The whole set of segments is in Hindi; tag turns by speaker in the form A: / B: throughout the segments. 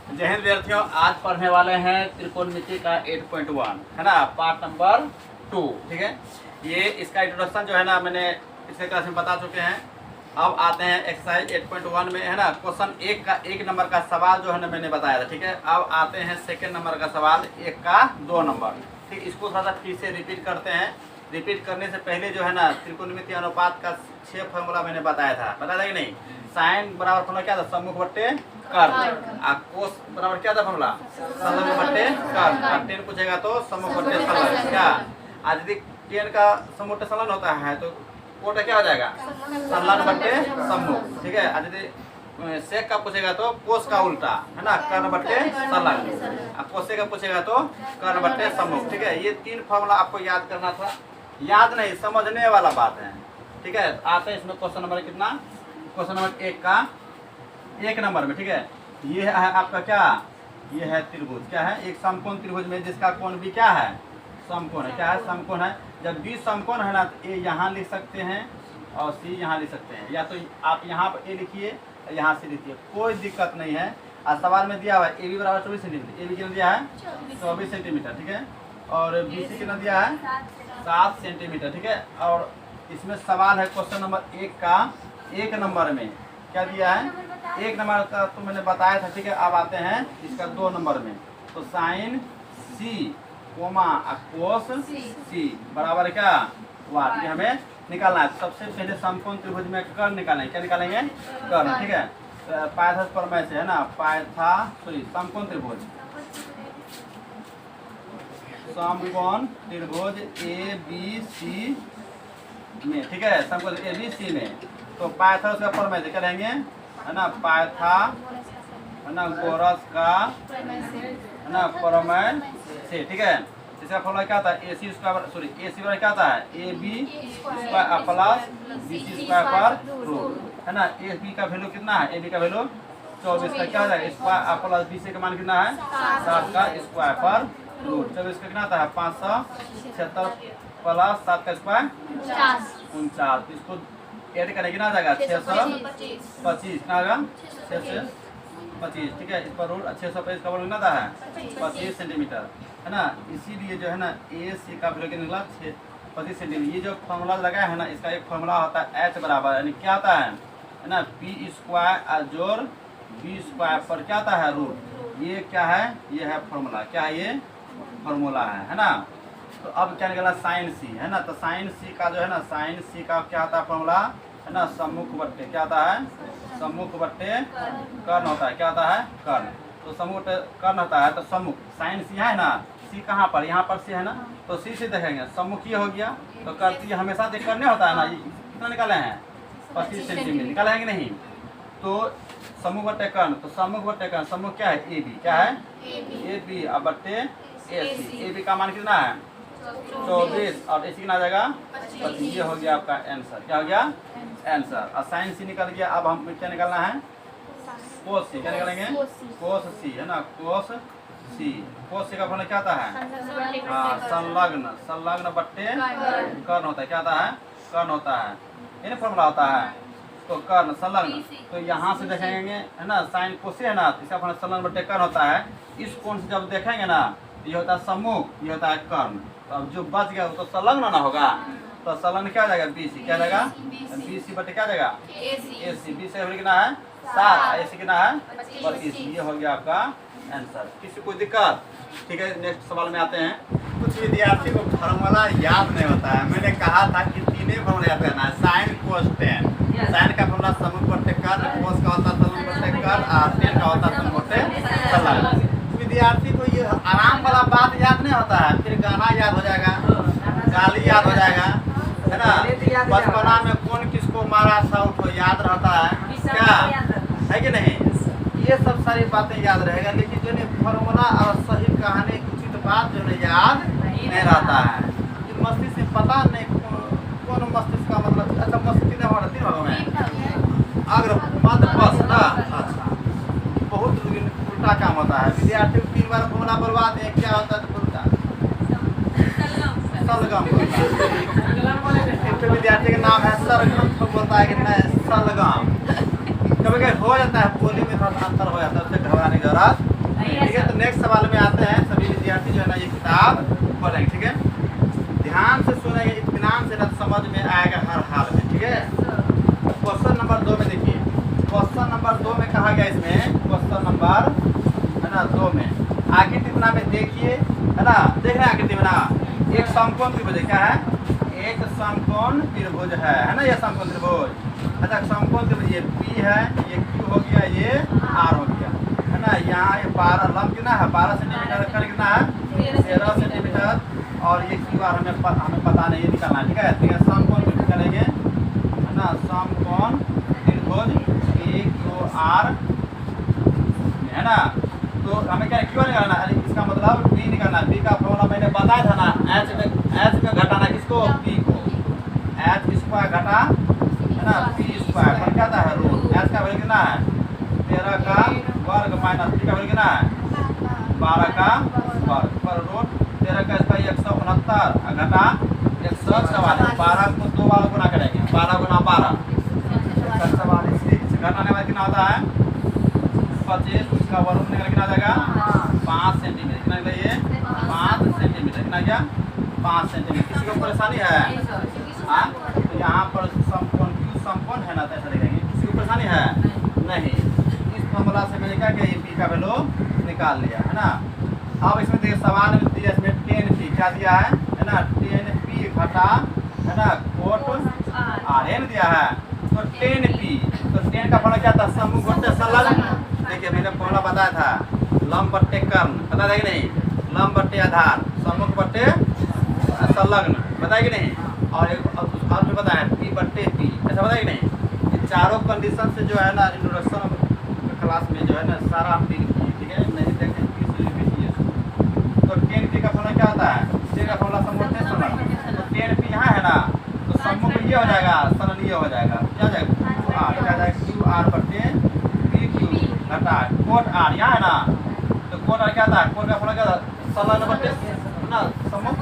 A: जय हिंद विद्यार्थियों, आज पढ़ने वाले हैं त्रिकोणमिति का 8.1 है ना, पार्ट नंबर 2। ठीक है, ये इसका इंट्रोडक्शन जो है ना मैंने पिछले क्लास में बता चुके हैं। अब आते हैं एक्सरसाइज 8.1 में है ना, क्वेश्चन 1 नंबर का सवाल जो है ना मैंने बताया था। ठीक है, अब आते हैं सेकेंड नंबर का सवाल 1 का 2 नंबर। ठीक, इसको थोड़ा सा फिर से रिपीट करते हैं। रिपीट करने से पहले जो है ना त्रिकोणमिति अनुपात का 6 फॉर्मूला मैंने बताया था कि नहीं। साइन बराबर फॉर्मूला क्या था, सम्मुख बट्टे कर्ण। कोस बराबर क्या था फॉर्मूला, संलग्न बट्टे कर्ण। 10 पूछेगा तो सम्मुख बट्टे संलग्न। क्या आज यदि 10 का सम्मुख बट्टे संलग्न होता है तो कोटा क्या हो जाएगा, संलग्न बट्टे सम्मुख। ठीक है, आज यदि सेक का पूछेगा तो कोस का उल्टा है ना, कर्ण बट्टे संलग्न। कोसे का पूछेगा तो कर्ण बट्टे सम्मुख। ठीक है, ये 3 फॉर्मूला आपको याद करना था, याद नहीं समझने वाला बात है। ठीक है, आते हैं इसमें क्वेश्चन नंबर कितना, क्वेश्चन नंबर 1 का 1 नंबर में। ठीक है, ये है आपका क्या, ये है त्रिभुज। क्या है, एक समकोण त्रिभुज में जिसका कोण भी क्या है, समकोण है। क्या है, समकोण है। जब बी समकोण है ना तो ए यहाँ लिख सकते हैं और सी यहाँ लिख सकते हैं, या तो आप यहाँ पर ए लिखिए यहाँ से लिखिए, कोई दिक्कत नहीं है। आज सवाल में दिया हुआ है ए बी बराबर 24 सेंटीमीटर, ए बी कितना दिया है 24 सेंटीमीटर। ठीक है, और बी सी कितना दिया है 7 सेंटीमीटर। ठीक है, और इसमें सवाल है क्वेश्चन नंबर 1 का 1 नंबर में क्या दिया है, 1 नंबर का तो मैंने बताया था। ठीक है, अब आते हैं इसका 2 नंबर में। तो साइन सी कोमा कोस सी बराबर क्या वाट, ये हमें निकालना है। सबसे पहले समकोण त्रिभुज में कर्ण निकालेंगे। क्या निकालेंगे, कर्ण। ठीक है, पाइथागोरस प्रमेय से है ना, समकोण त्रिभुज, समकोण त्रिभुज ए बी सी में। ठीक है, समकोण ए बी सी में तो पाइथागोरस का प्रमेय से क्या लेंगे है ना, पाइथागोरस का है ना प्रमेय से। ठीक है, इसका फॉर्मूला क्या था, ए सी स्क्वायर सॉरी ए सी बराबर क्या था, A B square plus B C square पर रूट है ना। ए बी का वैल्यू कितना है, ए बी का वैल्यू 24 का क्या हो जाएगा स्क्वायर प्लस बी सी का मान कितना है 7 का स्क्वायर पर रूट। 24 का कितना आता है 576 प्लस 7 का स्क्वायर 49। इसको ऐड करेंगे कितना आ जाएगा 625 कितना आएगा 625। ठीक है, इस पर रूट 625 का वैल्यू कितना है 25 सेंटीमीटर है ना। इसीलिए जो है ना ए सी का वैल्यू निकला 25 सेंटीमीटर। ये जो फॉर्मूला लगाया है ना, इसका एक फॉर्मूला होता है एच बराबर, यानी क्या आता है ना पी स्क्वायर जोड़ बी स्क्वायर पर क्या आता है रूट। ये क्या है, ये है फॉर्मूला। क्या है, ये फॉर्मूला है ना। तो अब क्या निकला साइन सी है ना, तो साइन सी का जो है ना, साइन सी का क्या आता है फॉर्मूला है ना, सम्मुख बट्टे क्या आता है, सम्मुख बट्टे कर्ण होता है। क्या आता है, कर्ण। तो सम्मुख कर्ण होता है, तो सम्मुख साइन सी है ना, सी कहाँ पर, यहाँ पर सी है ना, तो सी से देखेंगे सम्मुख ये हो गया। तो कर्ती हमेशा देख करने होता है ना, ये कितना निकाले हैं 25 सेंटीमीटर निकाले हैं कि नहीं। तो सम्मुख बट्टे कर्ण, तो सम्मुख बट्टे कर्ण, सम्मुख क्या है ए बी, क्या है ए बी अब बट्टे ए सी। ए बी का मान कितना है 24 और ए सी कितना आ जाएगा 25। ये हो गया आपका आंसर। क्या हो गया आंसर। और साइन सी निकल गया। अब हम क्या निकालना है कोस सी। क्या निकालेंगे कोस सी है ना, कोस सी। कोस सी का फॉर्मूला क्या आता है, हाँ संलग्न, संलग्न बट्टे कर्ण होता है। क्या होता है, कर्ण होता है, ये फॉर्मूला होता है। तो कर्ण संलग्न, तो यहाँ से देखेंगे है ना साइन कोस है ना, इसका फॉर्मूला संलग्न बट्टे कर्ण होता है। इस कोण से जब देखेंगे ना, ये होता है सम्मुख, ये होता है कर्ण। तो अब जो बच गया वो तो संलग्न ना होगा, तो संलग्न क्या जाएगा बी सी। क्या जाएगा बी सी बटे क्या जाएगा ए सी। बी सी कितना है 7, ए सी कितना है 25। ये हो गया आपका आंसर। किसी कोई दिक्कत। ठीक है, नेक्स्ट सवाल में आते हैं। कुछ विद्यार्थी को फॉर्मूला याद नहीं होता है। मैंने कहा था कि 3 फॉर्मूला याद करना है, साइन कोस टेन। साइन का फॉर्मूला सम्मुख बट्टे कर्ण, कोस का होता है संलग्न बट्टे कर्ण और टेन का होता है सम्मुख बट्टे संलग्न। विद्यार्थी को ये आराम वाला बात याद नहीं होता है, फिर गाना याद हो जाएगा, गाली याद हो जाएगा है ना। बचपना में कौन किसको मारा साउट हो याद रहता है, क्या है कि नहीं। ये सब सारी बातें याद रहेगा, लेकिन जो नहीं फॉर्मूला और सही कहानी उचित बात जो नहीं याद नहीं रहता है। ये मस्तिष्क से पता नहीं कौन मस्तिष्क का मतलब। अच्छा मस्तिष्क कितने भाग, 3 भागों में अग्र मध्य पश्च ना। अच्छा बहुत उल्टा काम होता है। विद्यार्थी को 3 बार फॉर्मूला बर्बाद है, क्या होता है तो उल्टा सलगम। एक विद्यार्थी का नाम है सरगम, तो बोलता है कि नहीं सलगम। कभी कभी हो जाता है बोली में थोड़ा अंतर हो जाता है, उससे घबराने की जरूरत ठीक है। तो नेक्स्ट सवाल में आते हैं। सभी विद्यार्थी जो है ना ये किताब पढ़ेंगे, ठीक है। ध्यान से सुनेंगे, इत्मीनान से ना समझ में आएगा हर हाल में, ठीक है। क्वेश्चन नंबर 2 में देखिए, क्वेश्चन नंबर 2 में कहा गया इसमें, क्वेश्चन नंबर है ना 2 में आकृति बना में देखिए, है ना, देख रहे हैं आकृति बना, एक समकोण त्रिभुज क्या है, एक समकोण त्रिभुज है ना, ये समकोण त्रिभुज। अच्छा समकोण त्रिभुज ये P है, ये Q हो गया, ये R हो गया, है ना। यहाँ ये 12 लंब कितना है, 12 सेंटीमीटर का कितना है, 13 सेंटीमीटर, और ये QR हमें पता नहीं, ये निकालना है, ठीक है। तो ये समकोण त्रिभुज करेंगे, है ना, समकोण त्रिभुज PQR है ना। तो हमें क्या क्यों निकालना है, इसका मतलब B निकालना है। B का फॉर्मूला मैंने बताया था ना, H में घटाना किसको, P को, H स्क्वायर घटा है ना P स्क्वायर पर क्या आता है रूट, H का वैल्यू कितना है 13 का वर्ग माइनस P का वैल्यू कितना है 12 का वर्ग पर रूट 13 का स्क्वायर 169 घटा 144, 12 को 2 बार गुना करेंगे, 12 गुना 12 144, घटाने वाला कितना होता है 25, उसका वर्ग निकल कितना जाएगा 5 सेंटीमीटर, कितना निकला ये 5 सेंटीमीटर, कितना गया 5 सेंटीमीटर। किसी को परेशानी है हाँ, तो यहाँ पर समकोण Q समकोण है ना, तो ऐसा लिखेंगे। किसी को परेशानी है नहीं, इस फॉर्मूला से मैंने क्या किया, P का वैल्यू निकाल लिया, है ना। अब इसमें देखिए सवाल में दिया, इसमें 10P क्या दिया है ना, 10P घटा है ना कोट RN दिया है, तो 10P, तो 10 का फॉर्मूला क्या था, समूह बट्टे संलग्न। देखिए मैंने फॉर्मूला बताया था, लंब बट्टे कर्ण, पता था कि नहीं, लंब बट्टे आधार, सम्मुख बट्टे संलग्न, पता है कि नहीं, और एक और भी बताया P बट्टे P, ऐसा पता है कि नहीं। ये चारों कंडीशन से जो है ना इंट्रोडक्शन क्लास में जो है ना सारा हम डील किए, ठीक है, नहीं देखें तो 10P का फॉर्मूला क्या होता है, 10 का फॉर्मूला सम्मुख संलग्न, तो 10P यहाँ है ना, तो सम्मुख ये हो जाएगा, सरल ये हो जाएगा, क्या जाएगा क्या जाएगा QR बट्टे PQ घटा कोट R यहाँ है ना, तो कोट R क्या आता है, कोट का फॉर्मूला क्या था संलग्न बट्टे ना सम्मुख,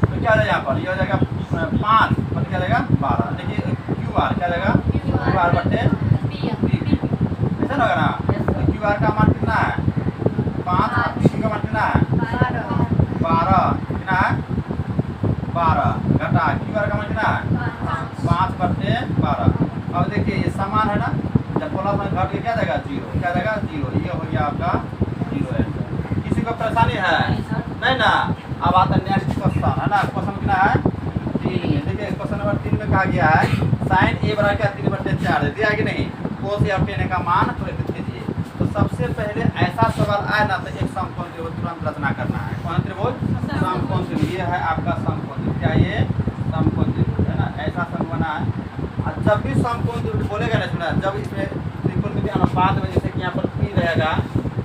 A: तो क्या हो जाएगा यहाँ पर, ये हो जाएगा 5 बट्टे क्या जाएगा 12। देखिए QR क्या जाएगा QR बट्टे PQ, ऐसा ना होगा ना, तो QR का मान कितना है 5 और PQ का मान कितना है 12, कितना है 12 घटा QR का मान कितना है 5 बट्टे 12। अब देखिए ये समान है ना, जब प्लस में घट के क्या जाएगा 0, क्या जाएगा 0, ये हो गया आपका 0 है। किसी को परेशानी है नहीं ना। अब आता है नेक्स्ट क्वेश्चन, है ना, क्वेश्चन कितना है 3 में। देखिए क्वेश्चन नंबर 3 में कहा गया है साइन A बराबर क्या 3/4 दिया है कि नहीं, कोस या tan का मान प्रकट कीजिए। तो सबसे पहले ऐसा सवाल आए ना, तो एक समकोण त्रिभुज तुरंत रचना करना है, कौन त्रिभुज समकोण त्रिभुज, ये है आपका समकोण त्रिभुज, क्या ये समकोण त्रिभुज है ना, ऐसा समकोण बना है। और जब भी समकोण त्रिभुज बोलेगा ना, सुना जब इसमें त्रिकोणमितीय अनुपात में जैसे कि यहाँ पर P रहेगा,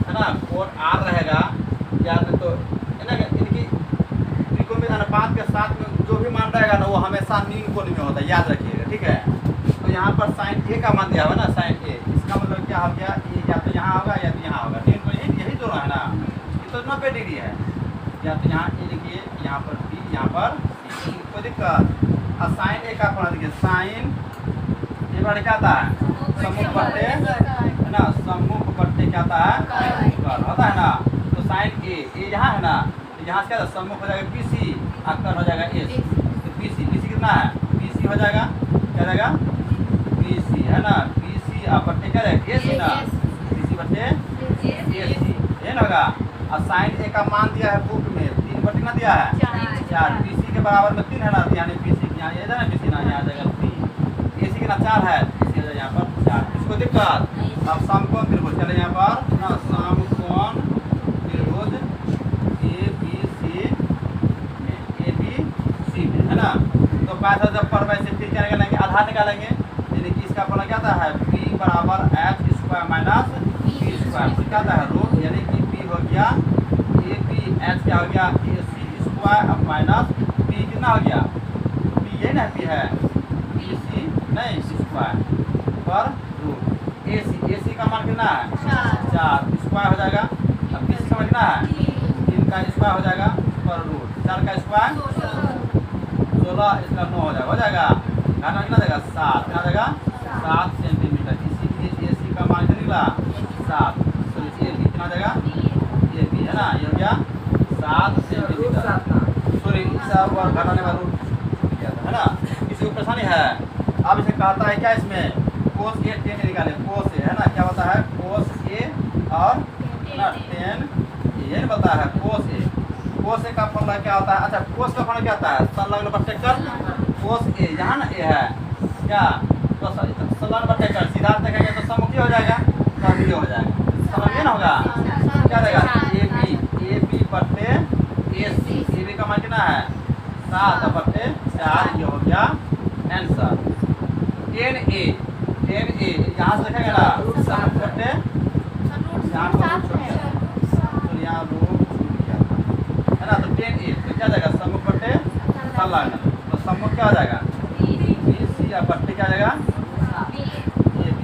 A: है ना, कोण R रहेगा, या तो है ना, इनकी त्रिकोणमितीय अनुपात के साथ में जो भी मान रहेगा ना वो हमेशा नील कोण में होता है, याद रखिएगा, ठीक है। तो यहाँ पर साइन A का मान दिया हुआ ना, साइन A, इसका मतलब क्या हो गया, ये या तो यहाँ होगा या तो यहाँ होगा, नील कोण यही दोनों है ना, ये तो 90 डिग्री है, या तो यहाँ A लिखिए, यहाँ पर B, यहाँ पर C, कोई दिक्कत। और साइन A का फॉर्मूला देखिए, साइन ये बार क्या आता है सम्मुख बट्टे है ना, सम्मुख बट्टे क्या आता है कर्ण होता है ना। तो साइन A यहाँ है ना, तो यहाँ से क्या सम्मुख हो जाएगा BC और कर्ण हो जाएगा AC, तो BC कितना है BC हो जाएगा, क्या जाएगा BC है ना, BC और बट्टे क्या जाएगा AC ना, BC बट्टे AC ये ना होगा। और साइन A का मान दिया है बुक में 3 बट्टे ना दिया है 4, BC के बराबर में 3 है ना, यानी BC यहाँ ये ना BC ना यहाँ जाएगा 3, AC कितना 4 है, इसलिए यहाँ पर 4, इसको दिक्कत। अब समकोण त्रिभुज चले यहाँ पर ना, समकोण त्रिभुज ABC में है ना। तो पैसा जब पर वैसे फिर क्या निकालेंगे, आधार निकालेंगे, यानी कि इसका फॉर्मूला क्या आता है P बराबर H square minus P square, क्या आता है रूट, यानी कि P हो गया AP, H क्या हो गया AC स्क्वायर अब माइनस P कितना हो गया P ये ना P है BC नहीं स्क्वायर पर रूट AC का मान कितना है 4 स्क्वायर हो जाएगा, अब BC का मान कितना है 3 का स्क्वायर हो जाएगा पर रूट 4 का स्क्वायर 16, इसका 9 हो जाएगा घाटा कितना देगा 7, कितना देगा 7 सेंटीमीटर। इसीलिए AC का मान निकला 7, तो ये कितना देगा है ना, ये हो गया 7 सेंटीमीटर। सॉरी सब और घटाने वाला रूट किया था, है ना। किसी को परेशानी है? अब इसे कहता है क्या, इसमें कोस ए टेन निकाले, कोस ए है ना, क्या होता है कोस ए और ना टेन ये बता है कोस ए। कोस ए का फॉर्मूला क्या होता है? अच्छा कोस का फॉर्मूला क्या होता है? संलग्न बट्टे कर कोस ए, यहाँ ना ए है क्या, तो संलग्न बट्टे कर सीधा देखेंगे तो सम्मुखी हो जाएगा, तो ये हो जाएगा, समझिए ना होगा क्या देगा ए बी बट्टे ए सी का मान कितना है 7 बट्टे 4, ये हो गया आंसर। 10A यहाँ से देखेंगे ना सम्मुख बट्टे यहाँ पर छूट गया तो यहाँ रूट छूट गया है ना, तो 10A तो क्या जाएगा सम्मुख बट्टे संलग्न, तो सम्मुख क्या हो जाएगा BC या बट्टे क्या जाएगा AB,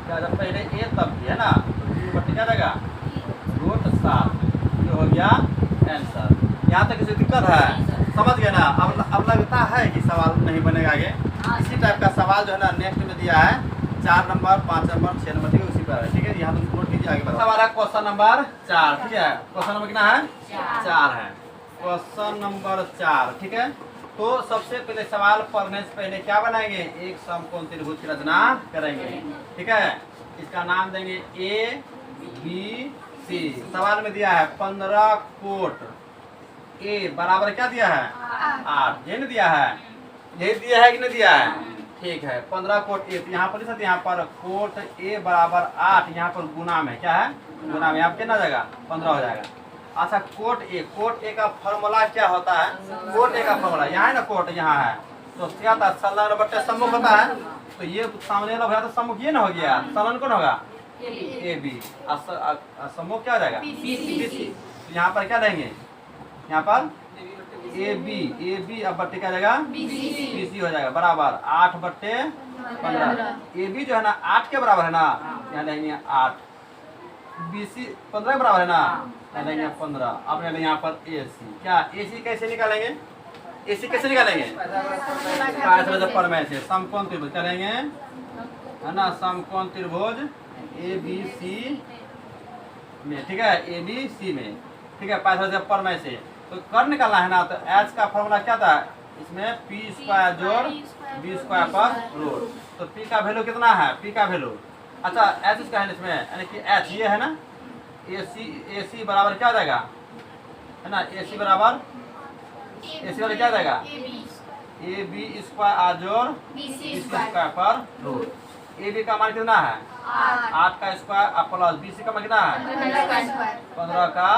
A: क्या जब पहले A तब B है ना, तो B बट्टे क्या जाएगा रूट 7, ये हो गया आंसर। यहाँ तक किसी दिक्कत है? समझ गए ना। अब लगता है कि सवाल नहीं बनेगा आगे। इसी टाइप का सवाल जो है ना नेक्स्ट में दिया है 4 नंबर 5 नंबर 6 नंबर, ठीक है उसी पर है, ठीक है। यहाँ तो नोट कीजिए आगे बढ़ो। सवाल है क्वेश्चन नंबर 4, ठीक है। क्वेश्चन नंबर कितना है 4 है, क्वेश्चन नंबर 4, ठीक है। तो सबसे पहले सवाल पढ़ने से पहले क्या बनाएंगे, एक समकोण त्रिभुज की रचना करेंगे, ठीक है। इसका नाम देंगे ABC। सवाल में दिया है 15 कोट ए बराबर क्या दिया है 8, ये नहीं दिया है, यही दिया है कि नहीं दिया है, ठीक है। 15 कोट ए, तो यहाँ पर यहाँ पर कोट ए बराबर 8, यहाँ पर गुना में क्या है गुना में, यहाँ कितना जाएगा 15 हो जाएगा। अच्छा कोट ए का फॉर्मूला क्या होता है, कोट ए का फॉर्मूला यहाँ है ना, कोट यहाँ है तो क्या था संलग्न बट्टे सम्मुख होता है, तो ये सामने वाला भैया तो सम्मुख ये ना हो गया, संलग्न कौन होगा ए बी, सम्मुख क्या हो जाएगा BC। यहाँ पर क्या देंगे, यहाँ पर ए बी अब बट्टे क्या जाएगा BC हो जाएगा बराबर 8 बट्टे 15। ए बी जो है ना 8 के बराबर है ना, यहाँ लेंगे 8, BC 15 के बराबर है ना, यहाँ लेंगे 15। अब लेंगे यहाँ पर AC, क्या AC कैसे निकालेंगे, AC कैसे निकालेंगे परमेय से समकोण त्रिभुज करेंगे है ना, समकोण त्रिभुज ABC में, ठीक है ABC में, ठीक है। पैसा परमेय से तो कर निकालना है ना, तो H का फॉर्मूला क्या था इसमें P² जोड़ B² पर रूट, तो P का वैल्यू कितना है, P का वैल्यू अच्छा H इसका है इसमें, यानी कि H ये है ना, AC बराबर क्या जाएगा है ना, AC बराबर क्या जाएगा AB² जोड़ BC² पर रूट। AB का मान कितना है 8 का स्क्वायर प्लस BC का मान कितना है 15 का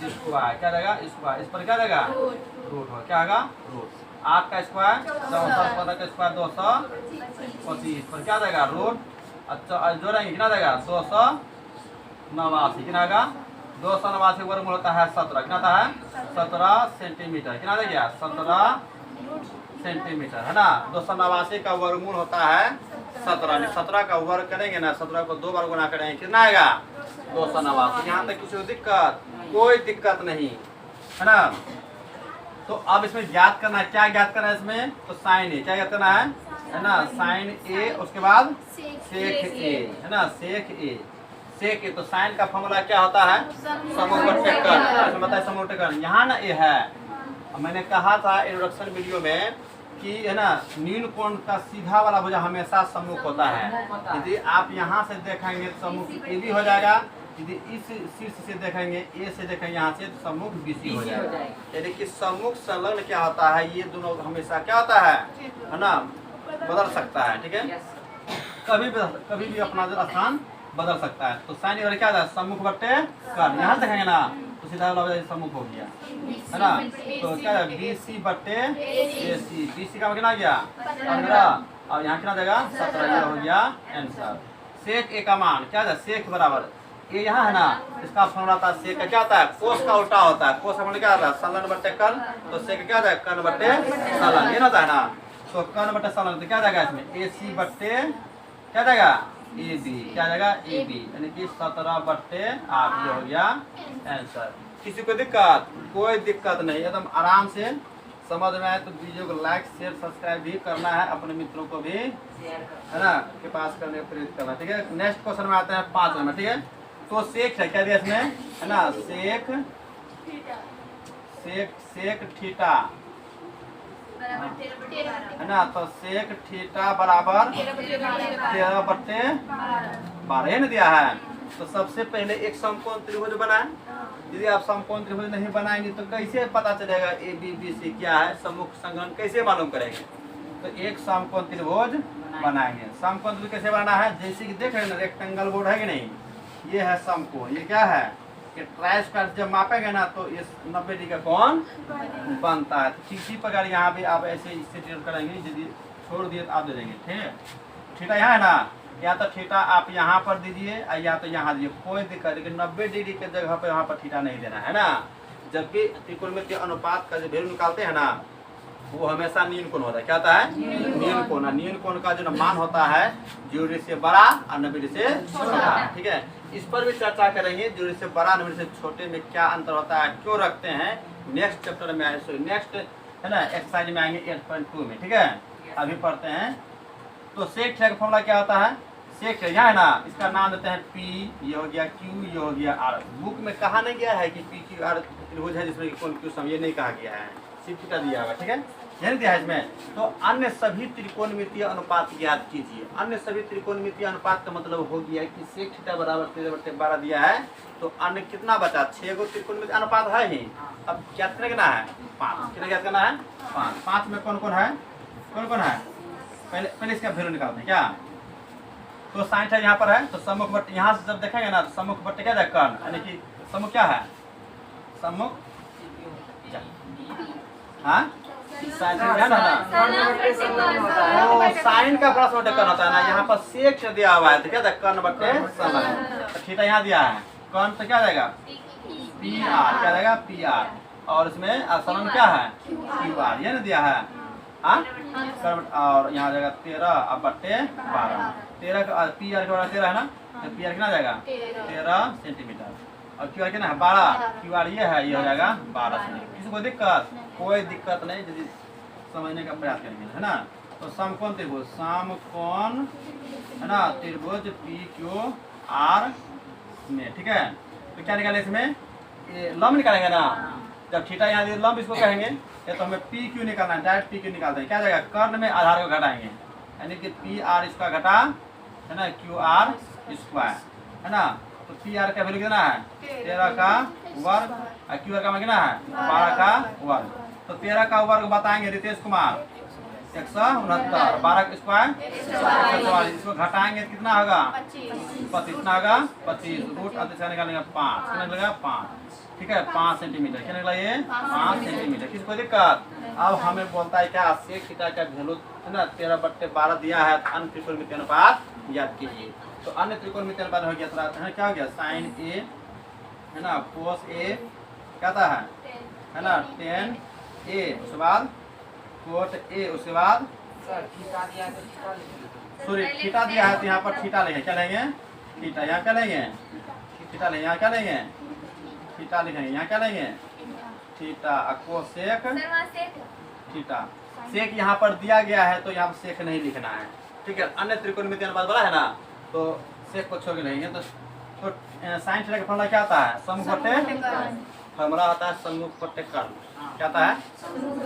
A: स्क्वायर, क्या जाएगा स्क्वायर, इस पर क्या जाएगा रूट हो, क्या होगा रूट। 8 का स्क्वायर 15 का स्क्वायर 225 पर क्या जाएगा रूट। अच्छा जोड़ेंगे कितना जाएगा 289, कितना आएगा 289 वर्गमूल होता है 17, कितना आता है 17 सेंटीमीटर, कितना दे गया 17 सेंटीमीटर है ना। 289 का वर्गमूल होता है 17, 17 का वर्ग करेंगे ना, 17 को 2 बार गुना करेंगे कितना आएगा 289। यहाँ तक किसी को दिक्कत, कोई दिक्कत नहीं है ना। तो अब इसमें ज्ञात करना है, क्या ज्ञात करना है इसमें, तो साइन ए क्या ज्ञात करना है ना, साइन ए उसके बाद सेक ए है ना, सेक ए। तो साइन का फॉर्मूला क्या होता है समकोण बट्टे कर्ण, बताए समकोण बट्टे कर्ण। यहाँ ना ए है, मैंने कहा था इंट्रोडक्शन वीडियो में कि है ना न्यून कोण का सीधा वाला भुजा हमेशा सम्मुख होता है। यदि आप यहाँ से देखेंगे तो सम्मुख ए बी हो जाएगा, यदि इस शीर्ष से देखेंगे ए से देखेंगे यहाँ से तो सम्मुख BC हो जाएगा। यानी कि सम्मुख संलग्न क्या होता है, ये दोनों हमेशा क्या होता है ना बदल सकता है, ठीक है। कभी भी अपना स्थान बदल सकता है। तो साइन वाला क्या होता है सम्मुख बट्टे कर्ण, यहाँ देखेंगे ना तो सीधा वाला सम्मुख हो गया है ना। तो क्या है BC बट्टे AC, BC का कितना गया 15 और यहाँ कितना देगा 17, हो गया आंसर। सेक ए का मान क्या है सेक बराबर ये यहाँ है ना, इसका फॉर्मूला था सेक का क्या होता है कोस का उल्टा होता है, कोस का मतलब क्या होता है संलग्न बट्टे कर्ण, तो सेक क्या होता है कर्ण बट्टे संलग्न, ये होता है ना। तो कर्ण बट्टे संलग्न तो क्या जाएगा इसमें AC बट्टे क्या जाएगा AB, क्या जाएगा AB, यानी कि 17 बट्टे 8, ये हो गया आंसर। किसी को दिक्कत, कोई दिक्कत नहीं, एकदम आराम से समझ में आए तो वीडियो को लाइक शेयर सब्सक्राइब भी करना है, अपने मित्रों को भी है ना के पास करने प्रेरित करना, ठीक है। नेक्स्ट क्वेश्चन में आते हैं 5 नंबर, ठीक है। तो सेक है, क्या दिया इसमें, है ना, सेक थीटा, है ना। तो सेक थीटा बराबर 13/12 न दिया है। तो सबसे पहले एक समकोण त्रिभुज बनाए। यदि आप समकोण त्रिभुज नहीं बनाएंगे तो कैसे पता चलेगा ए बी बी सी क्या है, सम्मुख संघन कैसे मालूम करेंगे। तो एक समकोण त्रिभुज बनाएंगे। समकोण त्रिभुज कैसे बनाना है, जैसे कि देख रहे हैं ना, रेक्टेंगल बोर्ड है कि नहीं, ये है समकोण, ये क्या है कि ट्राई स्क्वायर जब मापेंगे ना तो ये 90 डिग्री का कोण बनता है। तो इसी प्रकार यहाँ भी आप ऐसे इससे ट्रेड करेंगे, यदि छोड़ दिए तो आप दे देंगे, ठीक है। थीटा यहाँ है ना, या तो थीटा आप यहाँ पर दीजिए या तो यहाँ दीजिए, कोई दिक्कत, लेकिन 90 डिग्री के जगह पर यहाँ पर थीटा नहीं देना है ना। जब भी त्रिकोणमिति अनुपात का जो वैल्यू निकालते हैं ना, वो हमेशा न्यून कोण होता है। क्या होता है, न्यून कोण। न्यून कोण का जो मान होता है 0 डिग्री से बड़ा और 90 डिग्री से छोटा, ठीक है। इस पर भी चर्चा करेंगे, 0 डिग्री से बड़ा 90 डिग्री से छोटे में क्या अंतर होता है, क्यों रखते हैं, नेक्स्ट चैप्टर में आए, सॉरी नेक्स्ट है ना एक्सरसाइज में आएंगे 8.2 में, ठीक है। अभी पढ़ते हैं। तो सेक थीटा का फॉर्मूला क्या होता है, सेक यहाँ है ना, इसका नाम देते हैं P, ये हो गया Q, ये हो गया R। बुक में कहा नहीं गया है कि PQR त्रिभुज है जिसमें कौन क्यू सम, ये नहीं कहा गया है, सिर्फ थीटा दिया हुआ, ठीक है, यही दिया है इसमें। तो अन्य सभी त्रिकोणमितीय अनुपात ज्ञात कीजिए। अन्य सभी त्रिकोणमितीय अनुपात का मतलब हो गया कि सेक थीटा बराबर 13/12 दिया है, तो अन्य कितना बचा, 6 गो त्रिकोणमितीय अनुपात है ही। अब क्या करना है, 5, कितना ज्ञात करना है, 5। 5 में कौन कौन है, कौन कौन है, पहले इसका वैल्यू निकालते हैं क्या। तो साइन है यहाँ पर है, तो सम्मुख बट्टे यहाँ से जब देखेंगे ना तो सम्मुख बट्टे क्या जाए, कर्ण, यानी कि सम्मुख क्या है, सम्मुख, हाँ साइन है ना, तो साइन का प्लस बट्टे कर्ण होता है ना। यहाँ पर सेक दिया हुआ है तो क्या जाएगा, कर्ण बट्टे सन। तो थीटा यहाँ दिया है, कर्ण तो क्या जाएगा, PR, क्या जाएगा PR, और इसमें सलन क्या है, QR, ये ना दिया है, हाँ। और यहाँ जाएगा 13/12, 13 का PR के बराबर 13 है ना, तो PR कितना जाएगा 13 सेंटीमीटर, और QR कितना है 12, QR ये है, ये हो जाएगा 12 सेंटीमीटर। किसी को दिक्कत, कोई दिक्कत नहीं, यदि समझने का प्रयास करेंगे, है ना। तो समकोण त्रिभुज, समकोण है ना त्रिभुज PQR में, ठीक है। तो क्या निकाले इसमें, ये लंब निकालेंगे ना, जब थीटा यहाँ दिए लंब इसको कहेंगे, या तो हमें PQ निकालना है, डायरेक्ट PQ निकालते हैं, क्या जाएगा, कर्ण में आधार को घटाएंगे, यानी कि PR इसका घटा, है ना, QR स्क्वायर, है ना। तो PR का वैल्यू कितना है, 13 का वर्ग, और QR का कितना है 12 का वर्ग। तो 13 का वर्ग बताएंगे रितेश कुमार 169, 12 का स्क्वायर 144, इसको घटाएंगे तो कितना होगा 25, कितना होगा 25, रूट अंतर निकालेंगे 5, कितना निकलेगा 5, ठीक है, 5 सेंटीमीटर, क्या निकला ये 5 सेंटीमीटर। किसी को दिक्कत। अब हमें बोलता है क्या, सेक थीटा का वैल्यू है ना 13/12 दिया है, तो अन्य त्रिकोणमितीय अनुपात याद कीजिए। तो अन्य त्रिकोणमितीय अनुपात हो गया, थोड़ा क्या हो गया, साइन A है ना, कोस A क्या था है ना, tan A, उसके बाद कोट A, उसके बाद सॉरी थीटा दिया है, तो यहाँ पर थीटा लेंगे, क्या लेंगे, थीटा, यहाँ क्या लेंगे, थीटा लेंगे, यहाँ क्या लेंगे, थीटा लिखेंगे, यहाँ क्या लेंगे, थीटा, कोसेक थीटा। सेक यहाँ पर दिया गया है तो यहाँ पर सेक नहीं लिखना है, ठीक है। अन्य त्रिकोणमितीय अनुपात बड़ा है ना, तो सेक को छोड़ के लेंगे। तो साइन थीटा का फॉर्मूला क्या आता है, सम्मुख बट्टे, फॉर्मूला होता है सम्मुख बट्टे कर्ण, क्या आता है,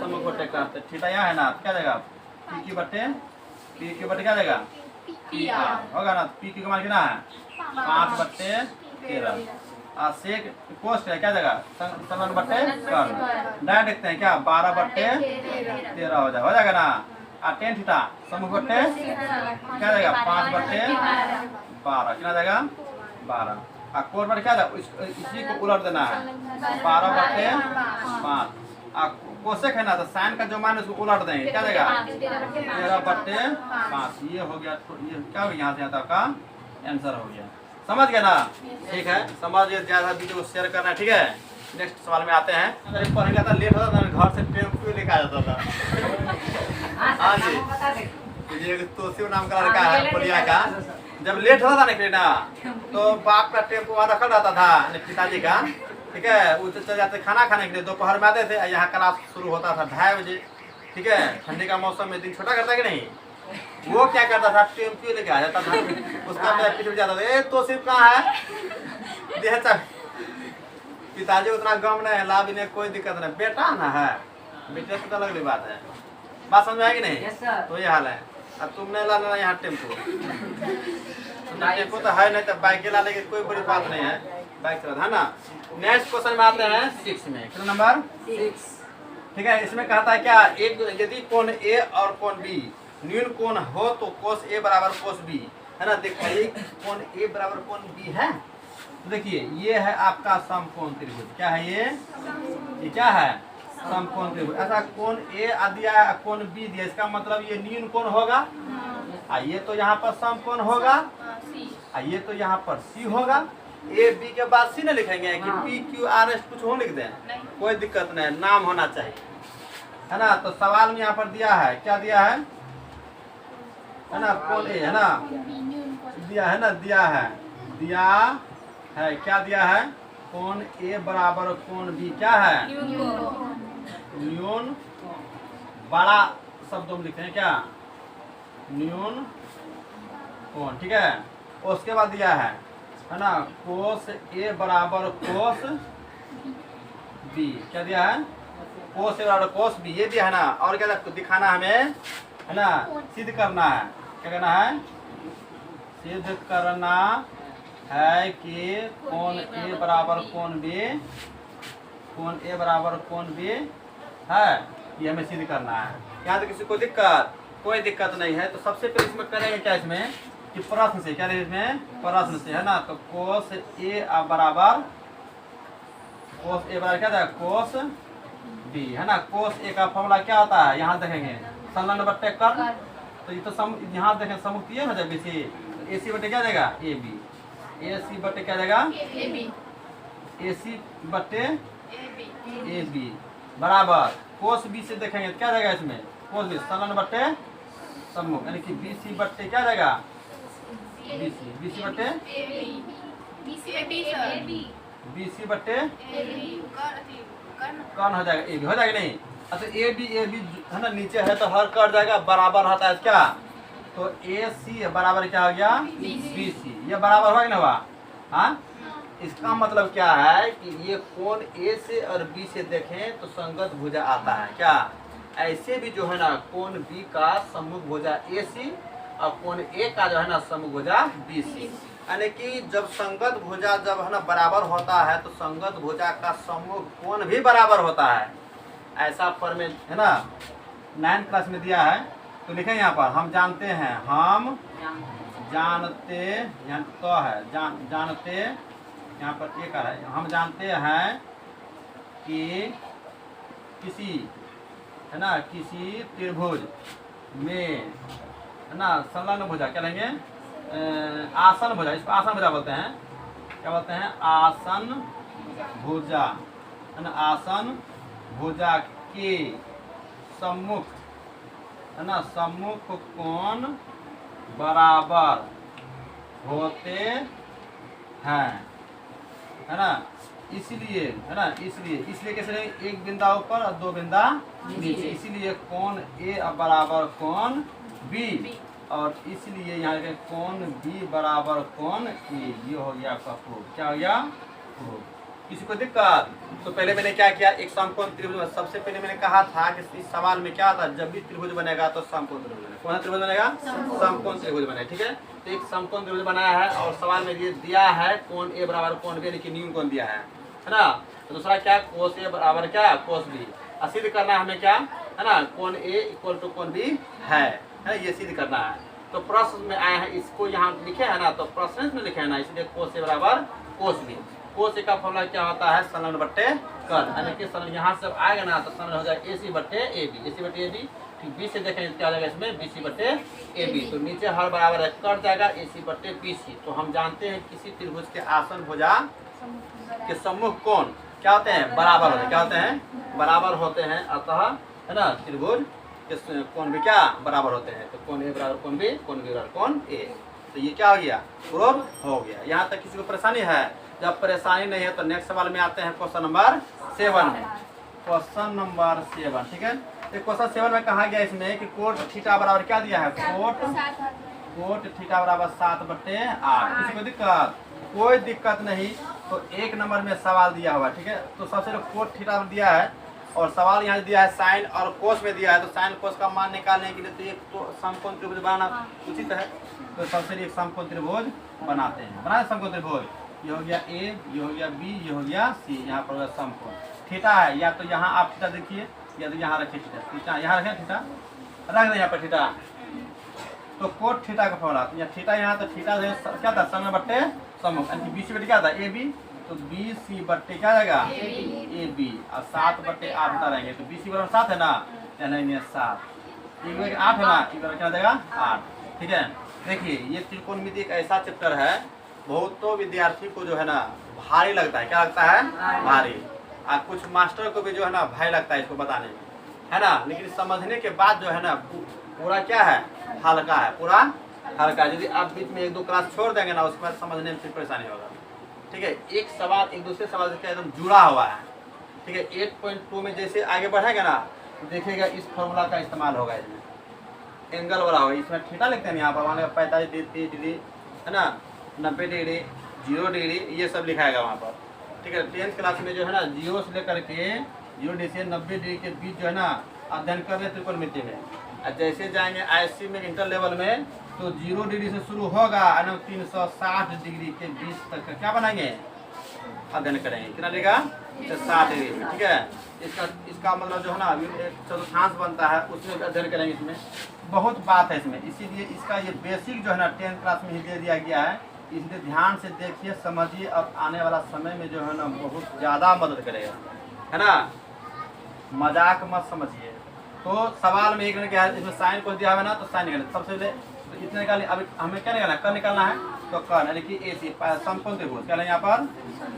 A: सम्मुख बट्टे कर्ण। तो थीटा यहाँ है ना, तो क्या जाएगा PQ बट्टे क्या जाएगा PR होगा ना। PQ का मान कितना है 5/13, सेक कोस्ट है, क्या जाएगा सलन बट्टे कर्ण, डायरेक्ट देखते हैं क्या 12/13 हो जाएगा ना। और tan थीटा सम्मुख बट्टे क्या जाएगा 5/12, कितना जाएगा 12, और कोट बट्टे क्या जाएगा, इसी को उलट देना है 12/5, कोसेक है ना, तो साइन का जो मान है उसको उलट देंगे, क्या जाएगा 13/5, ये हो गया। तो ये क्या हो गया, यहाँ से यहाँ तक का आंसर हो गया, समझ गया ना, ठीक है। समझ ज्यादा वीडियो को शेयर करना है, ठीक है। नेक्स्ट सवाल में आते हैं। अगर पढ़ने था लेट होता था, घर से टेम्पो लेकर आ जाता था। हाँ जी, ये तो शिव नाम का लड़का है पुलिया का, जब लेट होता था ना तो बाप का टेम्पो वहाँ रखा रहता था पिताजी का, ठीक है। वो चले जाते खाना खाने के लिए, दोपहर में आते थे, यहाँ क्लास शुरू होता था 2:30 बजे, ठीक है। ठंडी का मौसम में दिन छोटा करता कि नहीं, वो क्या करता था टेम्पो लेके आ जाता था, उसका मैं पीछे जाता था, ए तो शिव कहाँ है, दिया चाबी। पिताजी उतना गम नहीं है, लाभ इन्हें कोई दिक्कत नहीं, बेटा ना है, बेटे से तो अलग बात है। बात समझ में आएगी नहीं? तो ये हाल है। अब तुमने लाना यहाँ टेम्पो, टेम्पो तो है नहीं, तो बाइक ला लेके कोई बड़ी बात नहीं है, बाइक चला है ना। नेक्स्ट क्वेश्चन में आते हैं 6 में। कितना नंबर 6? ठीक है, इसमें कहता है क्या, एक यदि कोण ए और कोण बी न्यून कोण हो तो कोस ए बराबर कोस बी, है ना। देखिए कोण ए बराबर कोण बी है, तो देखिए ये है आपका समकोण त्रिभुज। क्या है ये क्या है? समकोण त्रिभुज। ऐसा कोण ए दिया है, कोण बी दिया, इसका मतलब ये न्यून कोण होगा, ये तो यहाँ पर समकोण होगा, ये तो यहाँ पर सी होगा। ए बी के बाद सी न लिखेंगे कि पी क्यू आर एस कुछ हो लिख दें, कोई दिक्कत नहीं, नाम होना चाहिए, है ना। तो सवाल में यहाँ पर दिया है, क्या दिया है ना, कोण ए, है ना, दिया है ना, दिया है क्या दिया है, कोण ए बराबर कोण बी क्या है, न्यून बड़ा शब्दों में लिखते हैं क्या, न्यून कोण। ठीक है, उसके बाद दिया है ना, कोस ए बराबर कोस बी, क्या दिया है, कोस ए बराबर कोस बी, ये दिया है ना। और क्या दिखाना हमें, है ना, सिद्ध करना है, क्या करना है, सिद्ध करना है कि कोण ए बराबर कोण बी, कोण ए बराबर कोण बी है, ये हमें सिद्ध करना है। यहाँ तो किसी को दिक्कत, कोई दिक्कत नहीं है। तो सबसे पहले इसमें करेंगे क्या, इसमें कि प्रश्न से, क्या इसमें प्रश्न से, है ना। तो कोस ए बराबर क्या था, कोस बी, है ना। कोस ए का फॉर्मूला क्या होता है, यहाँ देखेंगे संलग्न बट्टे कर्ण, तो ये तो यहाँ देखें समुक्त ये हो जाए बीसी, तो ए सी बट्टे क्या देगा, ए बी, ए सी बट्टे क्या देगा, ए सी बट्टे ए बी बराबर कोस बी से देखेंगे क्या देगा, इसमें कोस बी संलग्न बट्टे सम्मुख, यानी कि बी सी बट्टे क्या देगा, बी सी बट्टे BC बट्टे कौन हो जाएगा, ए बी हो जाएगा नहीं। अच्छा ए बी है ना, नीचे है तो हर कट जाएगा, बराबर होता है क्या, तो ए सी बराबर क्या हो गया, BC, ये बराबर हुआ कि नहीं हुआ। हाँ, इसका मतलब क्या है कि ये कोण ए से और बी से देखें तो संगत भुजा आता है क्या। ऐसे भी जो है ना कोण बी का सम्मुख भुजा AC और कोण ए का जो है ना सम्मुख भुजा BC, यानी कि जब संगत भुजा जब है ना बराबर होता है तो संगत भुजा का सम्मुख कोण भी बराबर होता है। ऐसा पर में है ना 9th क्लास में दिया है, तो लिखें यहाँ पर, हम जानते हैं, हम जानते, यहाँ तो है जानते, यहाँ पर एक है, हम जानते हैं कि किसी, है ना, किसी त्रिभुज में, है ना, संलग्न भुजा क्या लेंगे, आसन भुजा, इसको आसन भुजा बोलते हैं, क्या बोलते हैं, आसन भुजा, है ना, आसन भुजा के सम्मुख, है ना, सम्मुख कोण बराबर होते हैं, है ना। इसलिए, है ना, इसलिए कैसे रहेंगे, एक बिंदा ऊपर और 2 बिंदा नीचे, इसीलिए कोण ए बराबर कोण बी, और इसलिए यहाँ के कोण बी बराबर कोण ए, ये हो गया आपका प्रूफ। क्या हो गया, प्रूफ। किसी को दिक्कत, तो पहले मैंने क्या किया, एक समकोण त्रिभुज, सबसे पहले मैंने कहा था कि इस सवाल में क्या था, जब भी त्रिभुज बनेगा तो समकोण त्रिभुज बनेगा। कौन सा त्रिभुज बनेगा, समकोण त्रिभुज बनेगा। ठीक है, तो एक समकोण त्रिभुज बनाया है और सवाल में ये दिया है कोण ए बराबर कोण बी, यानी कि न्यून कोण दिया है ना। तो दूसरा क्या, कोस ए बराबर क्या, कोस बी, सिद्ध करना है हमें क्या, है ना, कोण ए इक्वल टू कोण बी है, ये सिद्ध करना है। तो प्रश्न में आए हैं, इसको यहाँ लिखे है ना, तो प्रश्न में लिखे है ना, इसलिए कोस ए बराबर कोस बी। कोस ए का फॉर्मूला क्या होता है, संलग्न बट्टे कर्ण, यानी कि संलग्न यहाँ से आएगा ना तो संलग्न हो जाएगा AC बट्टे AB, AC बट्टे AB, ठीक, बी से देखें क्या हो जाएगा इसमें, BC बट्टे AB, तो नीचे हर बराबर है, कट जाएगा AC बट्टे BC। तो हम जानते हैं किसी त्रिभुज के आसन भुजा के सम्मुख कोण क्या होते हैं, बराबर होते हैं, क्या होते हैं, बराबर होते हैं, अतः है ना त्रिभुज के कोण भी क्या बराबर होते हैं। तो कोण ए बराबर कोण बी, कोण बी बराबर कोण ए, तो ये क्या हो गया, प्रूफ हो गया। यहाँ तक किसी को परेशानी है, जब परेशानी नहीं है तो नेक्स्ट सवाल में आते हैं क्वेश्चन नंबर 7 में, क्वेश्चन नंबर 7। ठीक है, क्वेश्चन 7 में कहा गया इसमें कि कोट थीटा बराबर क्या दिया है, कोट थीटा बराबर 7/8। किसी को दिक्कत, कोई दिक्कत नहीं। तो 1 नंबर में सवाल दिया हुआ है, ठीक है। तो सबसे पहले कोट थीटा दिया है और सवाल यहाँ दिया है साइन और कोस में दिया है। तो साइन कोस का मान निकालने के लिए तो एक तो समकोण त्रिभुज बनाना उचित है। तो सबसे पहले एक समकोण त्रिभुज बनाते हैं। बनाए समकोण त्रिभुज, ये हो गया ए, ये हो गया बी, ये हो गया सी। यहाँ पर समकोण थीटा है, या तो यहाँ आप थीटा देखिए या तो यहाँ रखिए थीटा, यहाँ रखें थीटा, रख दें यहाँ पर थीटा। तो कोट थीटा का फॉर्मूला, तो यहाँ थीटा, यहाँ तो थीटा क्या था, समय बट्टे समूह, यानी कि BC बट्टे क्या था, AB। तो BC बट्टे क्या जाएगा, AB, और 7/8 होता रहेंगे। तो BC बराबर 7 है ना, यानी 7, 8 है ना, क्या जाएगा 8, ठीक है। देखिए ये त्रिकोणमिति एक ऐसा चैप्टर है, बहुतों विद्यार्थी को जो है ना भारी लगता है। क्या लगता है, भारी। और कुछ मास्टर को भी जो है ना भारी लगता है इसको बताने में, है ना। लेकिन समझने के बाद जो है ना पूरा क्या है, हल्का है, पूरा हल्का। यदि आप बीच में 1-2 क्लास छोड़ देंगे ना, उसके बाद समझने में फिर परेशानी होगा, ठीक है। एक सवाल एक दूसरे सवाल से एकदम जुड़ा हुआ है, ठीक है। 8.2 में जैसे आगे बढ़ेगा ना, तो देखिएगा इस फॉर्मूला का इस्तेमाल होगा इसमें, एंगल वाला होगा। इसमें थीटा लिखते हैं यहाँ पर, मान लो 45 डिग्री है ना, 90 डिग्री, 0 डिग्री, ये सब लिखाएगा वहाँ पर, ठीक है। 10th क्लास में जो है ना 0 से लेकर के 0 डिग्री से 90 डिग्री के बीच जो है ना अध्ययन कर रहे त्रिकोणमिति में। और जैसे जाएंगे ISC में इंटर लेवल में, तो 0 डिग्री से शुरू होगा, 360 डिग्री के बीच तक का क्या बनाएंगे, अध्ययन करेंगे। कितना देगा, 60 डिग्री में, ठीक है। इसका मतलब जो है ना चतुर्थांश बनता है, उसमें अध्ययन करेंगे। इसमें बहुत बात है इसमें, इसीलिए इसका ये बेसिक जो है ना 10th क्लास में ही दे दिया गया है। इसलिए ध्यान से देखिए, समझिए, और आने वाला समय में जो है ना बहुत ज़्यादा मदद करेगा, है ना। मजाक मत समझिए। तो सवाल में एक ने क्या है, इसमें साइन को दिया है ना, तो साइन निकालें। सबसे पहले तो इतने निकालें। अब हमें क्या निकालना है, कर्ण निकालना है। तो कर्ण यानी कि AC समकोण त्रिभुज, क्या लें यहाँ पर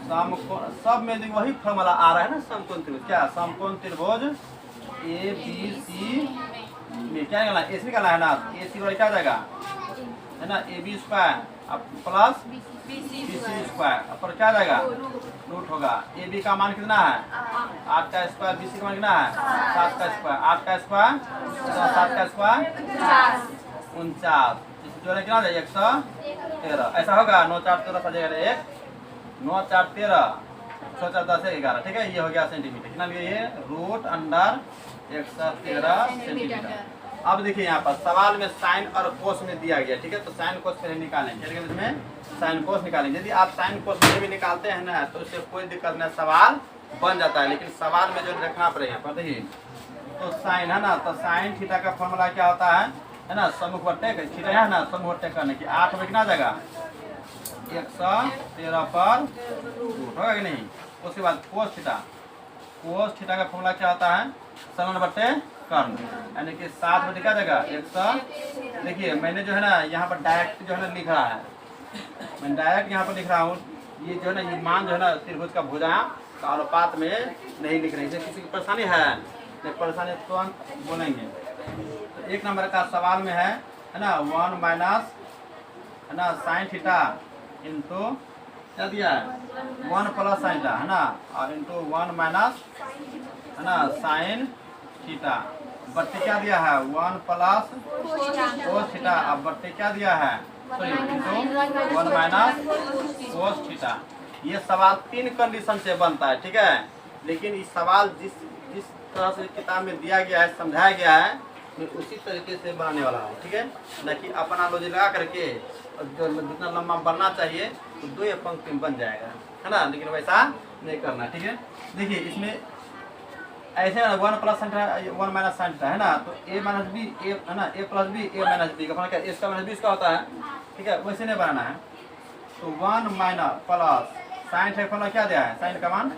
A: समकोण, सब में वही फॉर्मूला आ रहा है ना, समकोण त्रिभुज। क्या समकोण त्रिभुज ABC में क्या निकालना है, AC निकालना है ना। AC वाला क्या जाएगा, है ना, AB square plus BC square पर क्या जाएगा, रूट होगा। AB का मान कितना है, 8 का स्क्वायर, BC का मान कितना है 7 का स्क्वायर, 8 का स्क्वायर 7 का स्क्वायर 49, जो है कितना 113। ऐसा होगा 9 4 13 सजेगा 1, 9 4 13 6 4 10 11, ठीक है। ये हो गया सेंटीमीटर, कितना लिया ये, रूट अंडर 113 सेंटीमीटर। अब देखिए यहाँ पर सवाल में साइन और कोस में दिया गया, ठीक है। तो साइन कोस पहले निकालेंगे, ठीक है। इसमें साइन कोस निकालेंगे। यदि आप साइन कोस में भी निकालते हैं ना, तो इससे कोई दिक्कत नहीं, सवाल बन जाता है। लेकिन सवाल में जो रखना पड़ेगा यहाँ पर, देखिए तो साइन है ना, तो साइन थीटा का फॉर्मूला क्या होता है ना, सम्मुख बट्टे थीटा है ना, सम्मुख बट्टे करने की 8 में कितना जाएगा 113 पर रूट होगा कि नहीं। उसके बाद कोस थीटा, कोस थीटा का फॉर्मूला क्या होता है, समान बट्टे कर्ण, यानी कि 7 बटे क्या जाएगा 100। देखिए मैंने जो है ना यहाँ पर डायरेक्ट जो है ना लिख रहा है, मैं डायरेक्ट यहाँ पर लिख रहा हूँ। ये जो है ना ये मान जो है ना त्रिभुज का भुजा का अनुपात में नहीं लिख रहे हैं। किसी की परेशानी है, नहीं परेशानी तो हम बोलेंगे। तो 1 नंबर का सवाल में है ना 1 माइनस है ना साइन थीटा इंटू क्या दिया है 1 प्लस साइन थीटा है ना, और इंटू 1 माइनस है ना साइन थीटा, बट्टे क्या दिया है 1 प्लस कोस थीटा। अब बट्टे क्या दिया है, sorry into 1 minus cos theta. ये सवाल 3 कंडीशन से बनता है, ठीक है। लेकिन इस सवाल जिस तरह से किताब में दिया गया है, समझाया गया है, मैं उसी तरीके से बनाने वाला हूँ, ठीक है। न कि अपना लॉजिक लगा करके जो जितना लंबा बनना चाहिए तो 2 पंक्ति में बन जाएगा, है ना। लेकिन वैसा नहीं करना, ठीक है। देखिए इसमें ऐसे 1 प्लस साइन 1 माइनस साइन है ना, तो A माइनस बी ए है ना, A plus B A minus B का फॉर्मूला क्या, A का माइनस बी इसका होता है, ठीक है। वैसे नहीं बनाना है। तो 1 माइनस प्लस साइन का फॉर्मूला क्या दिया है, साइन का मान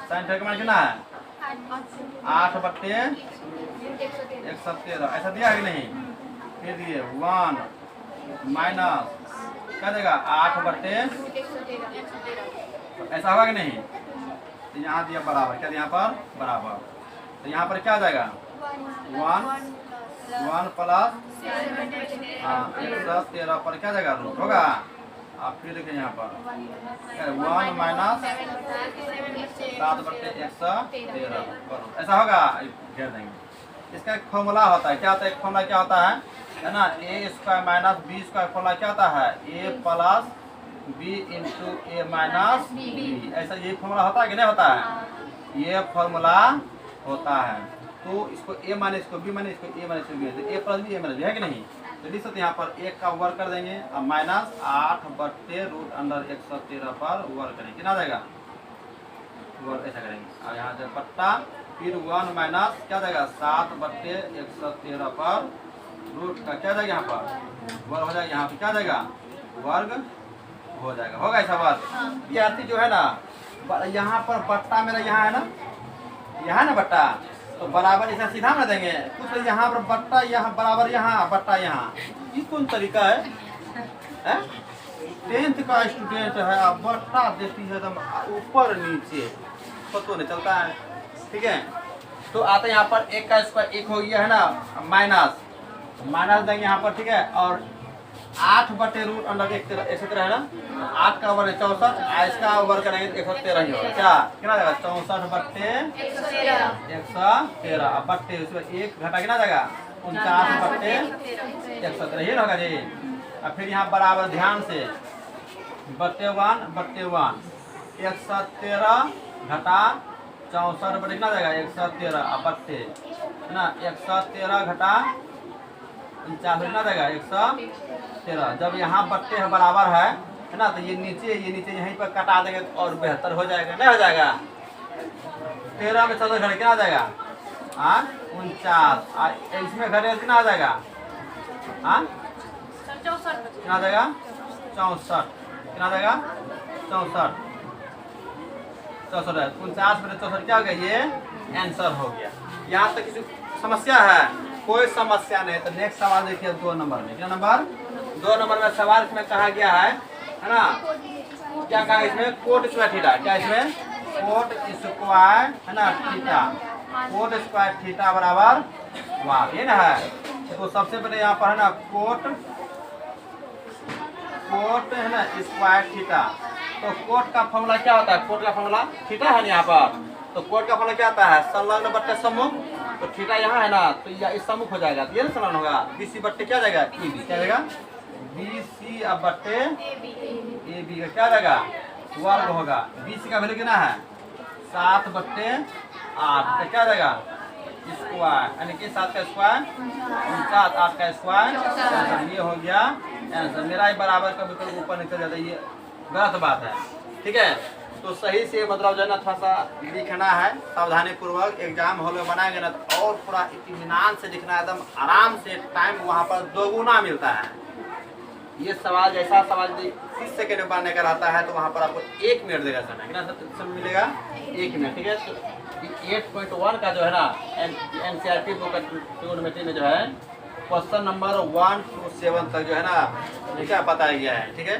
A: साइन का मान कितना है 8 बट्टे 113, ऐसा दिया है कि नहीं। फिर दिए 1 माइनस क्या देगा 8 बट्टे, ऐसा होगा कि नहीं। तो यहाँ दिया बराबर, क्या यहाँ पर बराबर, तो यहाँ पर क्या आ जाएगा 1 प्लस 113 पर क्या जाएगा रूट होगा। आप फिर देखिए यहाँ पर 1 माइनस 7 बट्टे 113, ऐसा होगा, घेर देंगे। इसका एक फॉर्मूला होता है, क्या होता है, एक फॉर्मूला क्या होता है ना, A square minus B square formula क्या होता है, A plus B into A minus B. ऐसा यही फॉर्मूला होता है कि नहीं होता है? ये फॉर्मूला होता है। तो इसको ए माने इसको बी माने इसको ए माने इसको बी, तो ए प्लस बी ए माइनस बी है कि नहीं? तो लिख सकते यहाँ पर 1 का वर्ग कर देंगे और माइनस 8/√113 पर वर्ग करेंगे, कितना जाएगा? वर्ग ऐसा करेंगे और यहाँ से बट्टा फिर 1 माइनस क्या जाएगा 7/113 पर रूट का क्या जाएगा यहाँ पर वर्ग हो जाएगा, यहाँ पे क्या जाएगा वर्ग हो जाएगा। होगा ऐसा वर्ग। विद्यार्थी जो है ना यहाँ पर बट्टा मेरा यहाँ है ना, यहाँ ना बट्टा, तो बराबर ऐसा सीधा ना देंगे कुछ, यहाँ पर बट्टा यहाँ बराबर यहाँ बट्टा यहाँ, ये कौन तरीका है? 10th का स्टूडेंट है, अब बट्टा देती है एकदम ऊपर नीचे, पता नहीं चलता है। ठीक है, तो आता है यहाँ पर 1 का स्क्वायर 1 हो गया है ना, माइनस देंगे यहाँ पर। ठीक है, और 8/√113 है ना, 8 का वर्ग 64, इसका वर्ग करेंगे 113 ही होगा। क्या कितना जाएगा 64/113 अब बट्टे उसमें 1 घटा कितना जाएगा 49/113 ही होगा जी। और फिर यहाँ बराबर ध्यान से बट्टे 1 113 घटा 64 बटे कितना जाएगा 113 अब बट्टे है ना 113 घटा 49 कितना जाएगा 113। जब यहाँ बट्टे है बराबर है ना, तो ये नीचे यहीं पर कटा देंगे तो और बेहतर हो जाएगा, नहीं हो जाएगा? 13 में 14 घटे कितना आ जाएगा 49, इसमें घटे कितना आ जाएगा 64, कितना आ जाएगा 64, कितना आ जाएगा 64 49 में 64 क्या हो गया, ये आंसर हो गया। यहाँ तक किसी समस्या है? कोई समस्या नहीं। तो नेक्स्ट सवाल देखिए 2 नंबर में। क्या नंबर 2 नंबर में सवाल इसमें कहा गया है ना, क्या कहा इसमें कोट स्क्वायर थीटा, क्या इसमें कोट स्क्वायर है ना थीटा, कोट स्क्वायर थीटा बराबर वाह, ये ना है। तो सबसे पहले यहाँ पर है ना कोट है ना स्क्वायर थीटा, तो कोट का फॉर्मूला क्या होता है? कोट का फॉर्मूला थीटा है यहाँ पर, तो कोट का फॉर्मूला क्या आता है संलग्न बट्टे सम्मुख, तो थीटा यहाँ है ना, तो यह इस सम्मुख हो जाएगा, तो ये ना संलग्न होगा बीसी बट्टे क्या जाएगा ई बी, क्या जाएगा बीसी अब बट्टे ए बी का क्या जाएगा वर्ग होगा। बीसी का वैल्यू कितना है 7/8 का क्या जाएगा स्क्वायर, यानी कि 7 का स्क्वायर 49, 8 का स्क्वायर, ये हो गया आंसर। मेरा ही बराबर का विकल्प ऊपर निकल जाता है, ये गलत बात है। ठीक है, तो सही से मतलब जो है ना थोड़ा सा लिखना है सावधानी पूर्वक, एग्जाम हॉल में बनाएंगे ना तो और पूरा इत्मीनान से लिखना है, एकदम आराम से, टाइम वहाँ पर 2 गुना मिलता है। ये सवाल जैसा सवाल 30 सेकेंड में बनाने का रहता है तो वहाँ पर आपको 1 मिनट देगा समय, कितना समय मिलेगा 1 मिनट। ठीक है, तो 8.1 का जो है ना NCERT बुक ट्रिग्नोमेट्री में जो है क्वेश्चन नंबर 1 to 7 तक जो है ना लिखा बताया गया है। ठीक है।